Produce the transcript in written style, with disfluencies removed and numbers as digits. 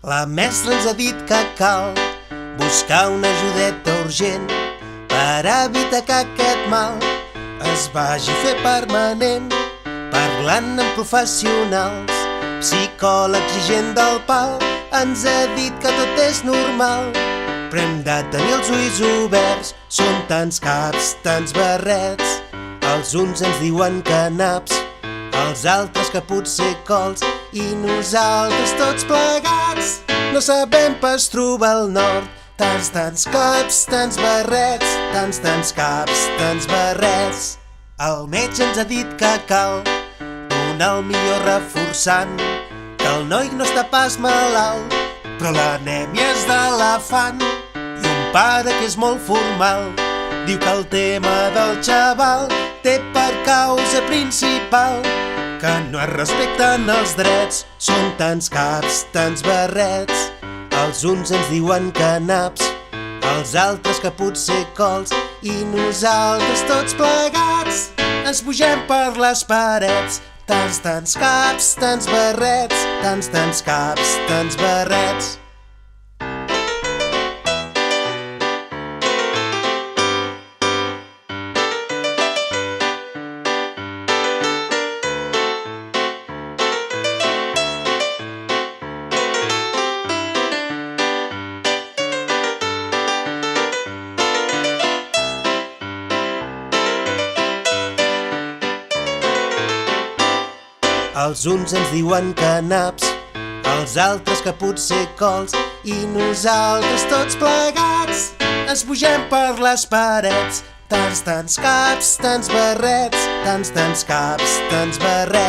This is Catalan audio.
La mestra ens ha dit que cal buscar una ajudeta urgent per evitar que aquest mal es vagi a fer permanent. Parlant amb professionals, psicòlegs i gent del pal, ens ha dit que tot és normal, però hem de tenir els ulls oberts. Són tants caps, tants barrets, els uns ens diuen que naps, els altres que potser cols, i nosaltres tots plegats no sabem pas trobar el nord. Tants caps, tants barrets, tants caps, tants barrets. El metge ens ha dit que cal donar el millor reforçant, que el noi no està pas malalt, però l'anèmia és d'elefant. I un pare que és molt formal diu que el tema del xaval té per causa principal que no es respecten els drets. Són tants caps, tants barrets, els uns ens diuen que naps, els altres que potser cols, i nosaltres tots plegats ens pugem per les parets. Tants caps, tants barrets, tants caps, tants barrets. Els uns ens diuen que naps, els altres que potser cols, i nosaltres tots plegats ens pugem per les parets. Tants caps, tants barrets, tants caps, tants barrets.